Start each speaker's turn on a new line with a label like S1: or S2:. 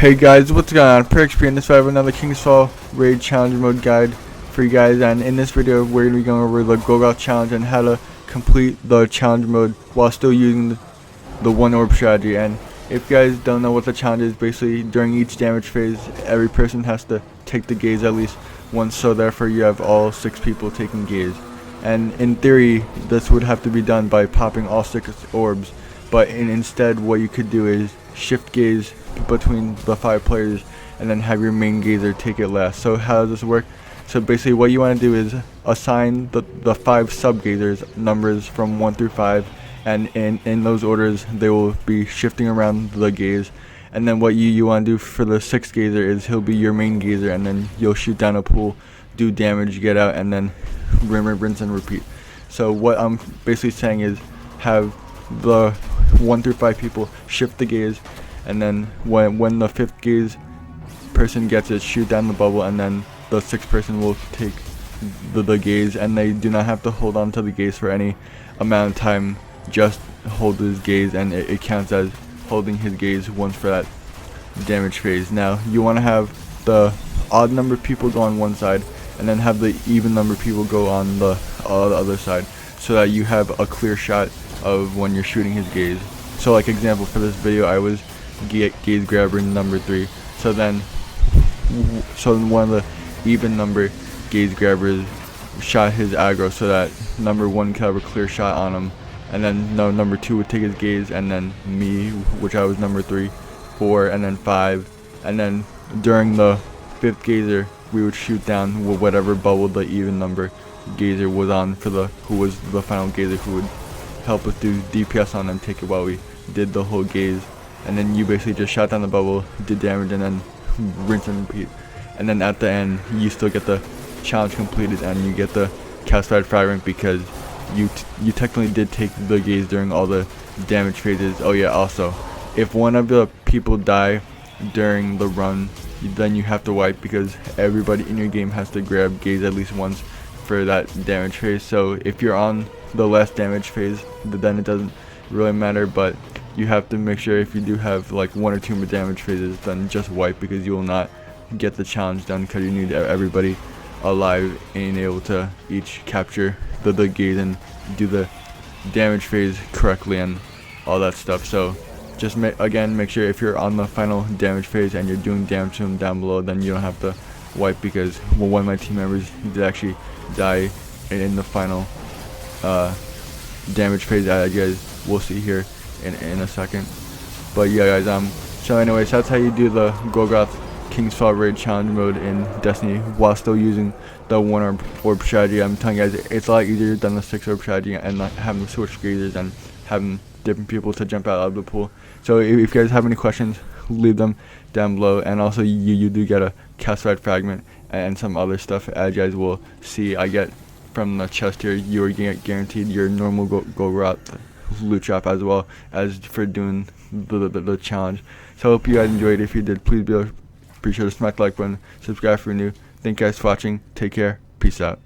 S1: Hey guys, what's going on? PerXP, in this video I have another King's Fall Raid Challenge Mode guide for you guys, and in this video we're going to be going over the Golgoroth challenge and how to complete the challenge mode while still using the one orb strategy. And if you guys don't know what the challenge is, basically during each damage phase every person has to take the gaze at least once, so therefore you have all 6 people taking gaze. And in theory this would have to be done by popping all 6 orbs, but instead what you could do is shift gaze between the 5 players and then have your main gazer take it last. So how does this work? So basically what you want to do is assign the 5 sub gazers numbers from 1 through 5, and in those orders they will be shifting around the gaze. And then what you want to do for the 6th gazer is he'll be your main gazer, and then you'll shoot down a pool, do damage, get out, and then rinse and repeat. So what I'm basically saying is have the 1 through 5 people shift the gaze, and then when the 5th gaze person gets it, shoot down the bubble, and then the 6th person will take the gaze, and they do not have to hold on to the gaze for any amount of time, just hold his gaze, and it counts as holding his gaze once for that damage phase. Now you want to have the odd number of people go on one side and then have the even number of people go on the other side, so that you have a clear shot of when you're shooting his gaze. So like example, for this video I was gaze grabber number 3, so one of the even number gaze grabbers shot his aggro so that number 1 could have a clear shot on him, and then number 2 would take his gaze, and then me, which I was number 3, 4, and then 5, and then during the 5th gazer we would shoot down whatever bubble the even number gazer was on for who was the final gazer, who would help us do DPS on them, take it while we did the whole gaze. And then you basically just shot down the bubble, did damage, and then rinse and repeat. And then at the end you still get the challenge completed, and you get the calcified fragment because you technically did take the gaze during all the damage phases. Oh yeah, also if one of the people die during the run, then you have to wipe, because everybody in your game has to grab gaze at least once for that damage phase. So if you're on the last damage phase, then it doesn't really matter, but you have to make sure if you do have like 1 or 2 more damage phases, then just wipe, because you will not get the challenge done, because you need everybody alive and able to each capture the gaze and do the damage phase correctly and all that stuff. So just again make sure if you're on the final damage phase and you're doing damage to him down below, then you don't have to wipe, because one of my team members did actually die in the final damage phase, as you guys will see here in a second. But yeah guys, so anyways, that's how you do the Golgoroth King's Fall Raid Challenge mode in Destiny while still using the 1 orb strategy. I'm telling you guys, it's a lot easier than the 6 orb strategy and not having to switch gazers and having different people to jump out of the pool. So if you guys have any questions, leave them down below. And also you do get a calcified fragment and some other stuff, as you guys will see. I get from the chest here, you are guaranteed your normal Golgoroth loot drop, as well as for doing the challenge. So I hope you guys enjoyed. If you did, please be sure to smack the like button, subscribe if you're new. Thank you guys for watching. Take care. Peace out.